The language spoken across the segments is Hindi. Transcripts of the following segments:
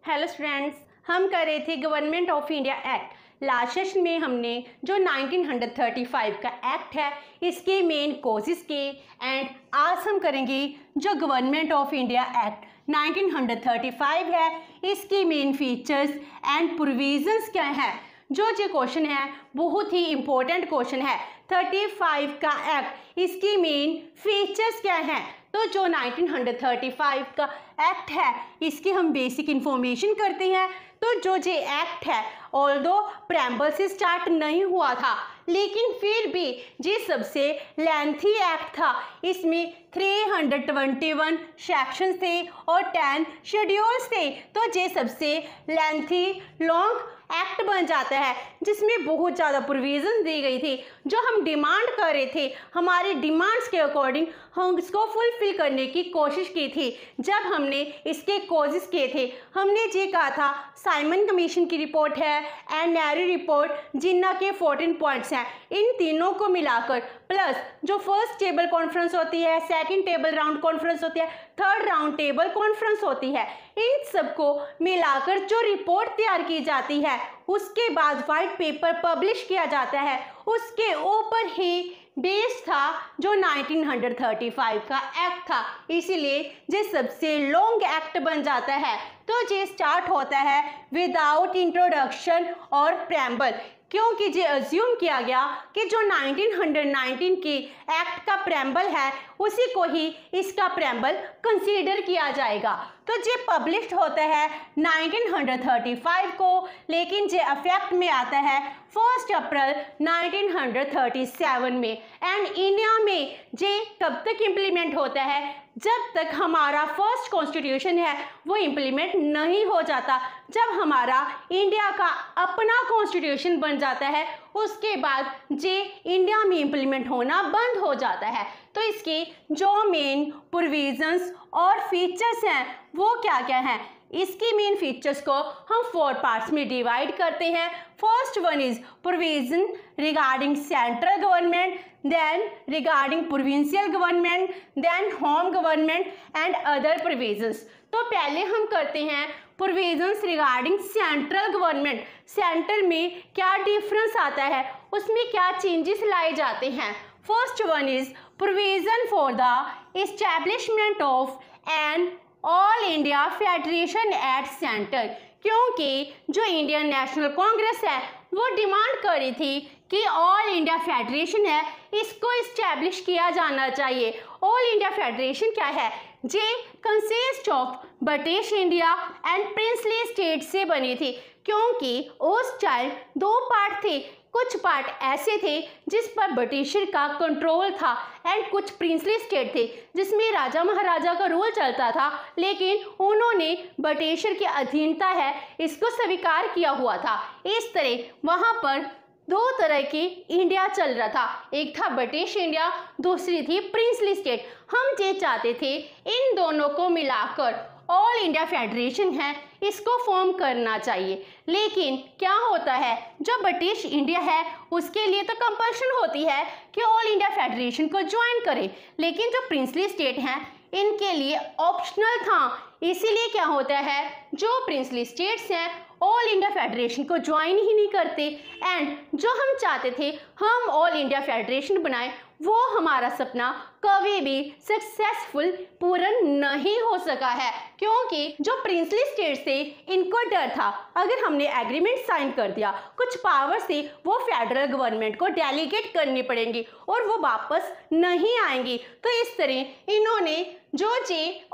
हेलो स्टूडेंट्स, हम कर रहे थे government of India act. Last session में हमने जो 1935 का एक्ट है इसके मेन कॉजेस के एंड आज हम करेंगे जो गवर्नमेंट ऑफ इंडिया एक्ट 1935 है इसके मेन फीचर्स एंड प्रोविजंस क्या है। जो क्वेश्चन है बहुत ही इम्पोर्टेंट क्वेश्चन है। 35 का एक्ट इसकी मेन फीचर्स क्या है। तो जो 1935 का एक्ट है इसकी हम बेसिक इंफॉर्मेशन करते हैं। तो जो ये एक्ट है ऑल्दो प्रेम्बल से स्टार्ट नहीं हुआ था लेकिन फिर भी ये सबसे लेंथी एक्ट था। इसमें 321 सेक्शंस थे और 10 शेड्यूल्स थे। तो ये सबसे लेंथी लॉन्ग एक्ट बन जाता है जिसमें बहुत ज़्यादा प्रोविजन दी गई थी। जो हम डिमांड कर रहे थे हमारे डिमांड्स के अकॉर्डिंग हम इसको फुलफिल करने की कोशिश की थी। जब हमने इसके कॉजेस किए थे हमने ये कहा था साइमन कमीशन की रिपोर्ट है एंड नैरी रिपोर्ट जिन्ना के 14 पॉइंट्स हैं। इन तीनों को मिलाकर प्लस जो फर्स्ट टेबल कॉन्फ्रेंस होती है, सेकंड टेबल राउंड कॉन्फ्रेंस होती है, थर्ड राउंड टेबल कॉन्फ्रेंस होती है, इन सबको मिलाकर जो रिपोर्ट तैयार की जाती है उसके बाद वाइट पेपर पब्लिश किया जाता है। उसके ऊपर ही बेस था जो 1935 का एक्ट था, इसीलिए ये सबसे लॉन्ग एक्ट बन जाता है। तो ये स्टार्ट होता है विदाउट इंट्रोडक्शन और प्रेम्बल, क्योंकि ये अज्यूम किया गया कि जो 1919 की एक्ट का प्रेम्बल है उसी को ही इसका प्रेम्बल कंसीडर किया जाएगा। तो ये पब्लिश्ड होता है 1935 को, लेकिन ये इफेक्ट में आता है 1 अप्रैल 1937 में। एंड इंडिया में ये कब तक इम्प्लीमेंट होता है जब तक हमारा फर्स्ट कॉन्स्टिट्यूशन है वो इम्प्लीमेंट नहीं हो जाता। जब हमारा इंडिया का अपना कॉन्स्टिट्यूशन बन जाता है उसके बाद ये इंडिया में इम्प्लीमेंट होना बंद हो जाता है। तो इसके जो मेन प्रोविजंस और फीचर्स हैं वो क्या क्या हैं। इसकी मेन फीचर्स को हम 4 पार्ट्स में डिवाइड करते हैं। First one is provision regarding central government, then regarding provincial government, then home government and other provisions. तो पहले हम करते हैं provisions regarding central government. Centre में क्या डिफरेंस आता है, उसमें क्या चेंजेस लाए जाते हैं। First one is provision for the establishment of an all India federation at centre, क्योंकि जो इंडियन नेशनल कांग्रेस है वो डिमांड कर रही थी कि ऑल इंडिया फेडरेशन है इसको इस्टेब्लिश किया जाना चाहिए। ऑल इंडिया फेडरेशन क्या है, ये consist of British India and princely state से बनी थी, क्योंकि उस टाइम 2 पार्ट थे। कुछ पार्ट ऐसे थे जिस पर ब्रिटिशर का कंट्रोल था एंड कुछ प्रिंसली स्टेट थे जिसमें राजा महाराजा का रूल चलता था, लेकिन उन्होंने ब्रिटिशर की अधीनता है इसको स्वीकार किया हुआ था। इस तरह वहाँ पर 2 तरह की इंडिया चल रहा था, एक था ब्रिटिश इंडिया, दूसरी थी प्रिंसली स्टेट। हम ये चाहते थे इन दोनों को मिलाकर ऑल इंडिया फेडरेशन है इसको फॉर्म करना चाहिए। लेकिन क्या होता है जो ब्रिटिश इंडिया है उसके लिए तो कंपल्शन होती है कि ऑल इंडिया फेडरेशन को ज्वाइन करे, लेकिन जो प्रिंसली स्टेट हैं इनके लिए ऑप्शनल था। इसीलिए क्या होता है जो प्रिंसली स्टेट्स हैं ऑल इंडिया फेडरेशन को ज्वाइन ही नहीं करते एंड जो हम चाहते थे हम ऑल इंडिया फेडरेशन बनाएं वो हमारा सपना कभी भी सक्सेसफुल पूर्ण नहीं हो सका है, क्योंकि जो प्रिंसली स्टेट्स थे इनको डर था अगर हमने एग्रीमेंट साइन कर दिया कुछ पावर्स थी वो फेडरल गवर्नमेंट को डेलीगेट करनी पड़ेंगी और वो वापस नहीं आएंगी। तो इस तरह इन्होंने जो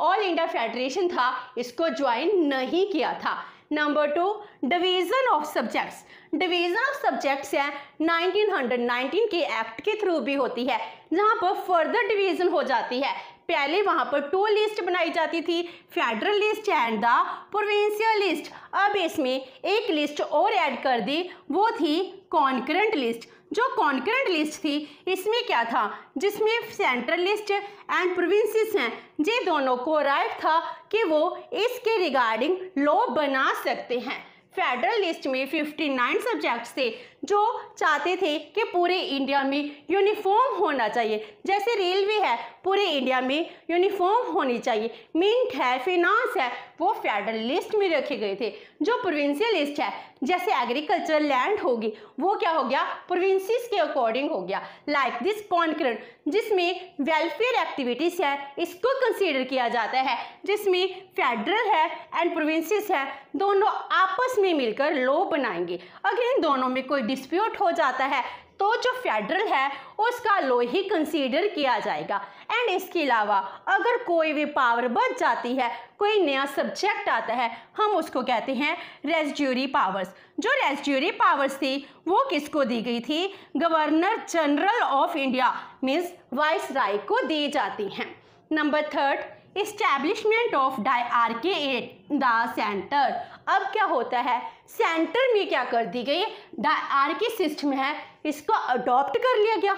ऑल इंडिया फेडरेशन था इसको ज्वाइन नहीं किया था। Number 2, division of subjects. Division of subjects है 1919 के एक्ट के थ्रू भी होती है, जहाँ पर फर्दर डिवीजन हो जाती है। पहले वहाँ पर 2 लिस्ट बनाई जाती थी, federal list and the provincial list. अब इसमें एक लिस्ट और ऐड कर दी, वो थी कॉन्करेंट लिस्ट। जो कॉन्करेंट लिस्ट थी इसमें क्या था, जिसमें सेंट्रल लिस्ट एंड प्रोविंसेस हैं ये दोनों को राइट था कि वो इसके रिगार्डिंग लॉ बना सकते हैं। फेडरल लिस्ट में 59 सब्जेक्ट्स थे जो चाहते थे कि पूरे इंडिया में यूनिफॉर्म होना चाहिए, जैसे रेलवे है पूरे इंडिया में यूनिफॉर्म होनी चाहिए। मिंट है, फिनांस है, वो फेडरल लिस्ट में रखे गए थे। जो प्रोविंशियल लिस्ट है, जैसे एग्रीकल्चर लैंड होगी, वो क्या हो गया, प्रोविंसेस के अकॉर्डिंग हो गया। लाइक दिस कॉन्करेंट, जिसमें वेलफेयर एक्टिविटीज है, इसको कंसीडर किया जाता है, जिसमें फेडरल है एंड प्रोविंसेस है, दोनों आपस में मिलकर लॉ बनाएंगे। अगर इन दोनों में कोई डिस्प्यूट हो जाता है तो जो फेडरल है उसका लॉ ही कंसीडर किया जाएगा। एंड इसके अलावा अगर कोई भी पावर बच जाती है, कोई नया सब्जेक्ट आता है, हम उसको कहते हैं रेजिड्यूरी पावर्स। जो रेजिड्यूरी पावर्स थी वो किसको दी गई थी, governor general of India means viceroy को दी जाती हैं। Number 3, establishment of dyarchy at the centre. अब क्या होता है, सेंटर में क्या कर दी गई, डायआर्की सिस्टम है, इसको अडॉप्ट कर लिया गया।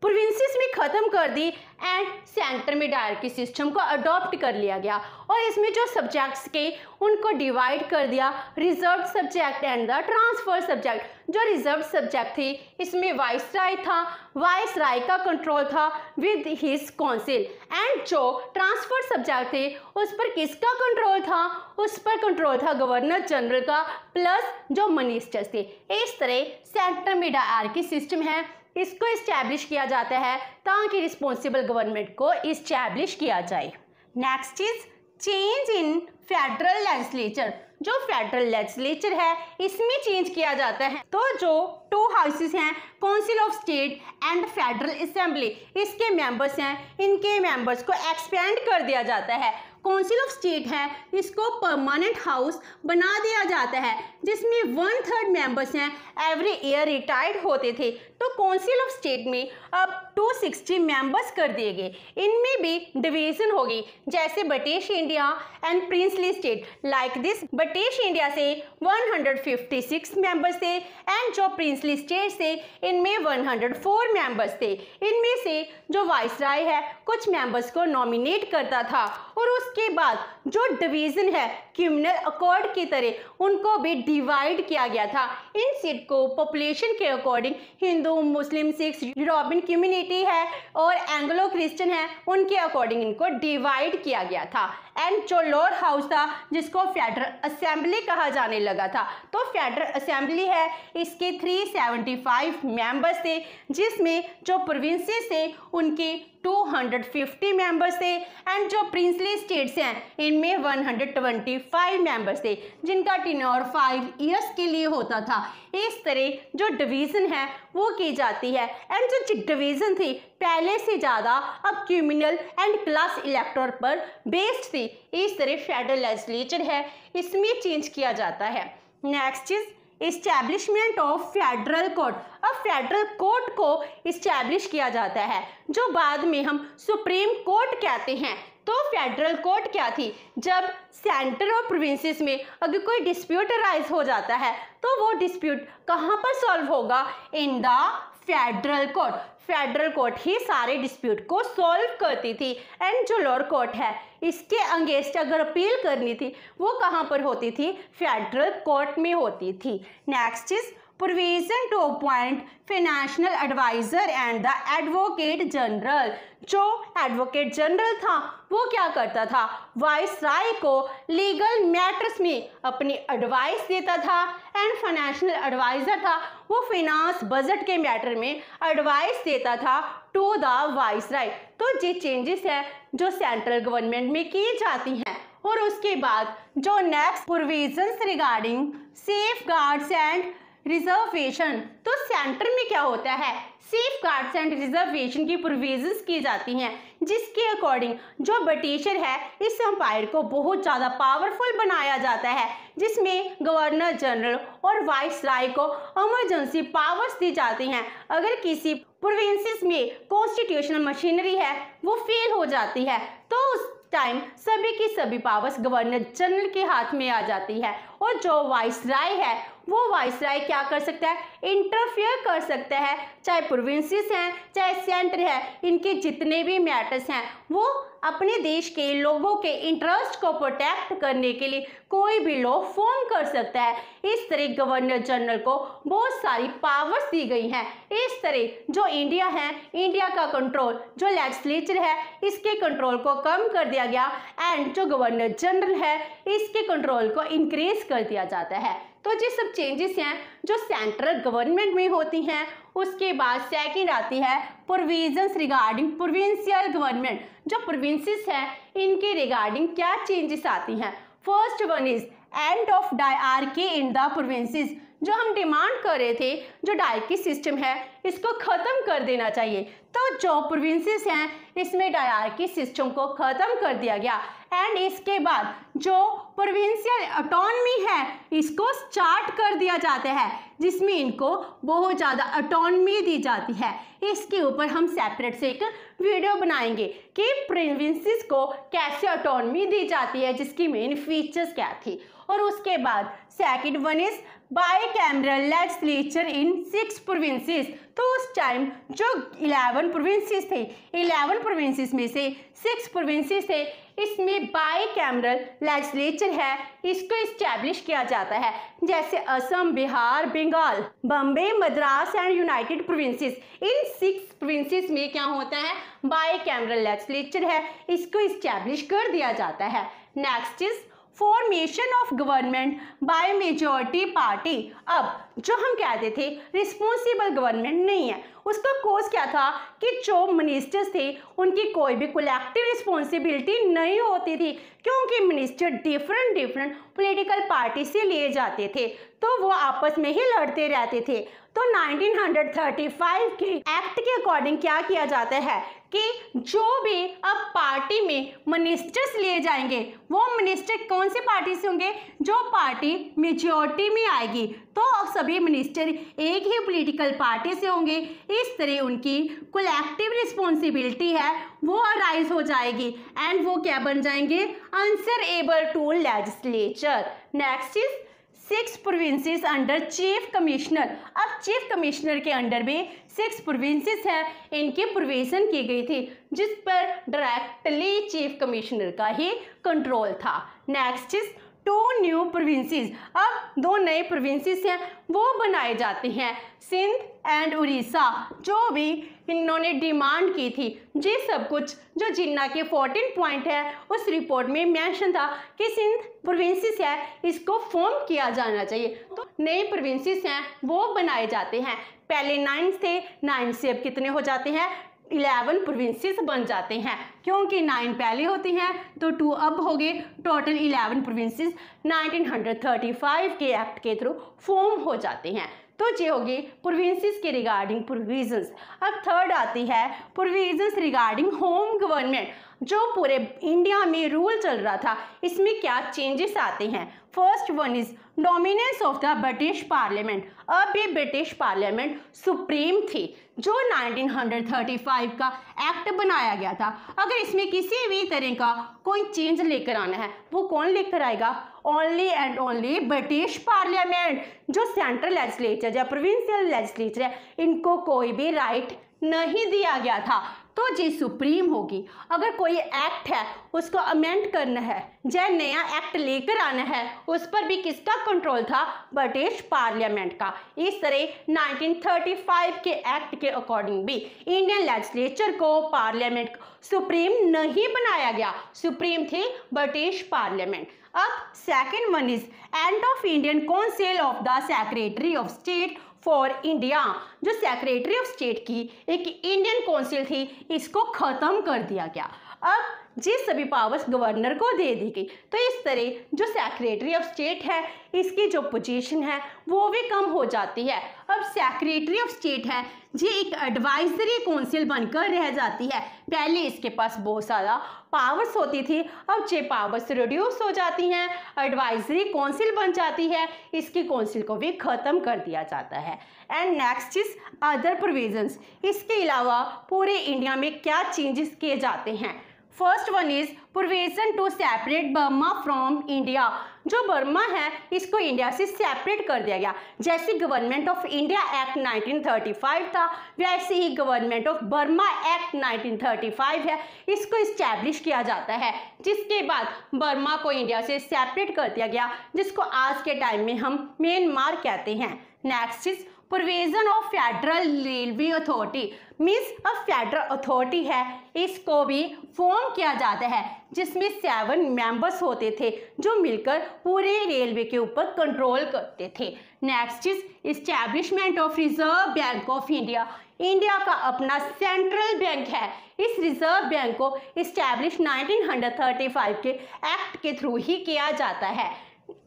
प्रोविंसेस में ख़त्म कर दी एंड सेंटर में डायआर्की सिस्टम को अडॉप्ट कर लिया गया। और इसमें जो सब्जेक्ट्स के उनको डिवाइड कर दिया, reserve subject and the transfer subject. जो रिजर्व सब्जेक्ट थे इसमें वाइसराय था, वाइसराय का कंट्रोल था विद हिज काउंसिल। एंड जो ट्रांसफर सब्जेक्ट थे उस पर किसका कंट्रोल था, उस पर कंट्रोल था गवर्नर जनरल का प्लस जो मिनिस्टर्स थे। इस तरह सेंटर में डायआर्की सिस्टम है, इसको इस्टेब्लिश किया जाता है ताकि रिस्पॉन्सिबल गवर्नमेंट को इस्टेब्लिश किया जाए। Next is change in federal legislature. जो फेडरल लेजिस्लेचर है इसमें चेंज किया जाता है। तो जो 2 हाउसेस हैं, council of state and federal assembly, इसके मेंबर्स हैं, इनके मेंबर्स को एक्सपेंड कर दिया जाता है। काउंसिल ऑफ स्टेट है, इसको परमानेंट हाउस बना दिया जाता है, जिसमें 1/3 मेंबर्स हैं एवरी ईयर रिटायर्ड होते थे। तो काउंसिल ऑफ स्टेट में अब 260 मेंबर्स कर दिए गए। इनमें भी डिवीजन होगी, जैसे British India and princely state. Like this, British India से 156 मेंबर्स थे एंड जो प्रिंसली स्टेट थे इनमें 104 मेंबर्स थे। इनमें से जो वाइसराय है कुछ मेंबर्स को नॉमिनेट करता था और उसके बाद जो डिवीजन है कम्युनल अकॉर्ड की तरह उनको भी डिवाइड किया गया था। इन सीट को पॉपुलेशन के अकॉर्डिंग हिंदू, मुस्लिम, सिख, यूरोपियन कम्युनिटी है और एंग्लो क्रिश्चियन है, उनके अकॉर्डिंग इनको डिवाइड किया गया था। एंड जो लोअर हाउस था जिसको फेडरल असेंबली कहा जाने लगा था, तो फेडरल असेंबली है इसके 375 मेंबर्स थे, जिसमें जो प्रोविंसेस थे उनके 250 मेंबर्स थे एंड जो प्रिंसली स्टेट्स हैं इनमें 125 मेंबर्स थे, जिनका टेन्योर 5 इयर्स के लिए होता था। इस तरह जो डिवीज़न है वो की जाती है। एंड जो डिवीज़न थी पहले से ज़्यादा अब कम्युनल एंड क्लास इलेक्टोर पर बेस्ड थी। इस तरह फेडरल लेजिस्लेचर है इसमें चेंज किया जाता है। Next is establishment of federal court. अब फेडरल कोर्ट को इस्टेब्लिश किया जाता है, जो बाद में हम सुप्रीम कोर्ट कहते हैं। तो फेडरल कोर्ट क्या थी, जब सेंटर और प्रोविंसेस में अगर कोई डिस्प्यूट अराइज हो जाता है तो वो डिस्प्यूट कहाँ पर सॉल्व होगा, in the federal court. Federal court ही सारे डिस्प्यूट को सॉल्व करती थी। एंड जो लोअर कोर्ट है इसके अगेंस्ट अगर अपील करनी थी वो कहाँ पर होती थी, फेडरल कोर्ट में होती थी। Next is provision to appoint financial adviser and the advocate general. जो एडवोकेट जनरल था वो क्या करता था, वाइसराय को लीगल मैटर्स में अपनी एडवाइस देता था। एंड फाइनेंशियल एडवाइजर था, वो फाइनेंस बजट के मैटर में एडवाइस देता था टू द वाइसराय। तो ये चेंजेस है जो सेंट्रल गवर्नमेंट में की जाती हैं। और उसके बाद जो next provisions regarding safe guards and reservation. तो सेंटर में क्या होता है, सेफ गार्ड्स एंड रिजर्वेशन की प्रोविजंस की जाती हैं, जिसके अकॉर्डिंग जो ब्रिटिशर है इस एम्पायर को बहुत ज़्यादा पावरफुल बनाया जाता है, जिसमें गवर्नर जनरल और वाइसराय को इमरजेंसी पावर्स दी जाती हैं। अगर किसी प्रोविंसेस में कॉन्स्टिट्यूशनल मशीनरी है वो फेल हो जाती है तो उस टाइम सभी की सभी पावर्स गवर्नर जनरल के हाथ में आ जाती है और जो वाइसराय है वो वाइसराय क्या कर सकता है, इंटरफेयर कर सकता है, चाहे प्रोविंसेस हैं चाहे सेंटर है, इनके जितने भी मैटर्स हैं वो अपने देश के लोगों के इंटरेस्ट को प्रोटेक्ट करने के लिए कोई भी लॉ फॉर्म कर सकता है। इस तरह गवर्नर जनरल को बहुत सारी पावर्स दी गई हैं। इस तरह जो इंडिया है, इंडिया का कंट्रोल जो लेजिस्लेचर है इसके कंट्रोल को कम कर दिया गया एंड जो गवर्नर जनरल है इसके कंट्रोल को इंक्रीज कर दिया जाता है। तो ये सब चेंजेस हैं जो सेंट्रल गवर्नमेंट में होती हैं। उसके बाद सेकंड आती है प्रोविजंस रिगार्डिंग प्रोविंशियल गवर्नमेंट। जो प्रोविंसेस हैं इनके रिगार्डिंग क्या चेंजेस आती हैं। First one is end of dyarchy in the provinces. जो हम डिमांड कर रहे थे, जो डायआर्की सिस्टम है इसको ख़त्म कर देना चाहिए। तो जो प्रोविंसेस हैं इसमें डायआर्की सिस्टम को ख़त्म कर दिया गया एंड इसके बाद जो प्रोविंशियल ऑटोनॉमी है इसको स्टार्ट कर दिया जाता है, जिसमें इनको बहुत ज़्यादा ऑटोनॉमी दी जाती है। इसके ऊपर हम सेपरेट से एक वीडियो बनाएंगे कि प्रोविंसेस को कैसे ऑटोनॉमी दी जाती है, जिसकी मेन फीचर्स क्या थी। और उसके बाद second one is bicameral legislature in 6 provinces. तो उस टाइम जो 11 प्रोविंसेस थे, 11 प्रोविंसेस में से 6 प्रोविंसेस थे, इसमें बाइकैमरल लेजिस्लेचर है इसको इस्टेब्लिश किया जाता है, जैसे Assam, Bihar, Bengal, Bombay, Madras and united provinces. इन 6 प्रोविंसेस में क्या होता है, बाइकैमरल लेजिस्लेचर है इसको इस्टेब्लिश कर दिया जाता है। Next is formation of government by majority party. अब जो हम कहते थे रिस्पॉन्सिबल गवर्नमेंट नहीं है, उसका कोज क्या था कि जो मिनिस्टर्स थे उनकी कोई भी कलेक्टिव रिस्पॉन्सिबिलिटी नहीं होती थी, क्योंकि मिनिस्टर डिफरेंट पॉलिटिकल पार्टी से लिए जाते थे तो वो आपस में ही लड़ते रहते थे। तो 1935 के एक्ट के अकॉर्डिंग क्या किया जाता है कि जो भी अब पार्टी में मिनिस्टर्स लिए जाएंगे वो मिनिस्टर कौन से पार्टी से होंगे, जो पार्टी मेजॉरिटी में आएगी तो सभी मिनिस्टर एक ही पॉलिटिकल पार्टी से होंगे। इस तरह उनकी कलेक्टिव रिस्पॉन्सिबिलिटी है वो अराइज हो जाएगी एंड वो क्या बन जाएंगे, answerable to legislature. Next is 6 provinces under chief commissioner. अब चीफ कमिश्नर के अंडर में 6 प्रोविंसेस हैं, इनकी प्रोविजन की गई थी जिस पर डायरेक्टली चीफ कमिश्नर का ही कंट्रोल था। Next is 2 new provinces. अब 2 नए प्रोविंसेस हैं वो बनाए जाते हैं, सिंध एंड उड़ीसा। जो भी इन्होंने डिमांड की थी, ये सब कुछ जो जिन्ना के 14 पॉइंट है उस रिपोर्ट में मेंशन था कि सिंध प्रोविंसेस है इसको फॉर्म किया जाना चाहिए। तो नए प्रोविंसेस हैं वो बनाए जाते हैं। पहले 9 थे, 9 से अब कितने हो जाते हैं, 11 प्रोविंसेस बन जाते हैं, क्योंकि 9 पहले होती हैं तो 2 अब हो गए, टोटल 11 प्रोविंसेस 1935 के एक्ट के थ्रू फॉर्म हो जाते हैं। तो ये होगी प्रोविंसेस के रिगार्डिंग प्रोविजंस। अब थर्ड आती है प्रोविजंस रिगार्डिंग होम गवर्नमेंट। जो पूरे इंडिया में रूल चल रहा था इसमें क्या चेंजेस आते हैं। First one is dominance of the British parliament. अब ये ब्रिटिश पार्लियामेंट सुप्रीम थी जो 1935 का एक्ट बनाया गया था। अगर इसमें किसी भी तरह का कोई चेंज लेकर आना है वो कौन लेकर आएगा, only and only British parliament. जो सेंट्रल लेजिस्लेचर या प्रोविंशियल लेजिस्लेचर है इनको कोई भी राइट नहीं दिया गया था, तो जी सुप्रीम होगी। अगर कोई एक्ट है उसको अमेंड करना है या नया एक्ट लेकर आना है उस पर भी किसका कंट्रोल था, ब्रिटिश पार्लियामेंट का। इस तरह 1935 के एक्ट के अकॉर्डिंग भी इंडियन लेजिस्लेचर को पार्लियामेंट सुप्रीम नहीं बनाया गया, सुप्रीम थी ब्रिटिश पार्लियामेंट। अब second one is end of Indian council of the secretary of state for India. जो सेक्रेटरी ऑफ स्टेट की एक इंडियन काउंसिल थी इसको खत्म कर दिया गया। अब जी सभी पावर्स गवर्नर को दे दी गई। तो इस तरह जो सेक्रेटरी ऑफ स्टेट है इसकी जो पोजीशन है वो भी कम हो जाती है। अब सेक्रेटरी ऑफ स्टेट है जी एक एडवाइजरी काउंसिल बनकर रह जाती है। पहले इसके पास बहुत सारा पावर्स होती थी, अब ये पावर्स रिड्यूस हो जाती हैं, एडवाइजरी काउंसिल बन जाती है, इसकी काउंसिल को भी ख़त्म कर दिया जाता है। And next is other provisions. इसके अलावा पूरे इंडिया में क्या चेंजेस किए जाते हैं। First one is provision to separate Burma from India. जो बर्मा है इसको इंडिया से सेपरेट कर दिया गया। जैसे गवर्नमेंट ऑफ इंडिया एक्ट 1935 था, वैसे ही गवर्नमेंट ऑफ बर्मा एक्ट 1935 है, इसको इस्टेब्लिश किया जाता है, जिसके बाद बर्मा को इंडिया से सेपरेट कर दिया गया, जिसको आज के टाइम में हम म्यांमार कहते हैं। Next is provision of federal railway authority. Means a federal authority है, इसको भी फॉर्म किया जाता है, जिसमें 7 मेंबर्स होते थे जो मिलकर पूरे रेलवे के ऊपर कंट्रोल करते थे। Next is establishment of reserve bank of India. India का अपना सेंट्रल बैंक है, इस रिजर्व बैंक को इस्टेब्लिश 1935 के एक्ट के थ्रू ही किया जाता है।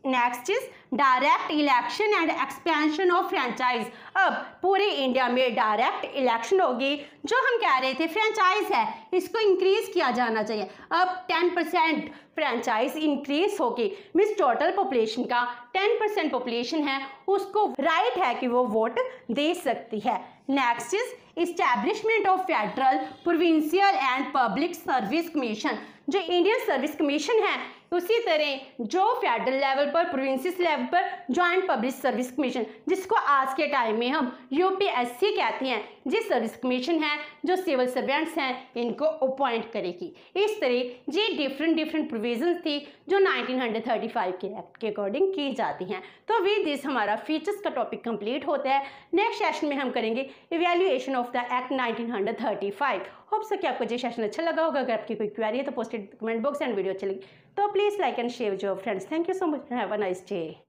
Next is direct election and expansion of franchise. अब पूरे इंडिया में डायरेक्ट इलेक्शन होगी। जो हम कह रहे थे फ्रेंचाइज है, इसको इंक्रीज किया जाना चाहिए। अब 10% फ्रेंचाइज इंक्रीज होगी। मीन्स टोटल पॉपुलेशन का 10% पॉपुलेशन है, उसको राइट है कि वो वोट दे सकती है। Next is establishment of federal provincial and public service commission. जो इंडियन सर्विस कमीशन है, उसी तरह जो फेडरल लेवल पर, प्रोविंसेस लेवल पर जॉइंट पब्लिक सर्विस कमीशन, जिसको आज के टाइम में हम यूपीएससी कहते हैं, जिस सर्विस कमीशन है जो सिविल सर्वेंट्स हैं इनको अपॉइंट करेगी। इस तरह ये डिफरेंट प्रोविजंस थी जो 1935 के एक्ट के अकॉर्डिंग की जाती हैं। तो विद दिस हमारा फीचर्स का टॉपिक कंप्लीट होता है। नेक्स्ट सेशन में हम करेंगे evaluation of the act 1935। Hope so कि आपको ये सेशन अच्छा लगा होगा। अगर आपकी कोई क्वेरी है तो post it comment box and video अच्छी लगी तो please like and share your friends. Thank you so much, have a nice day.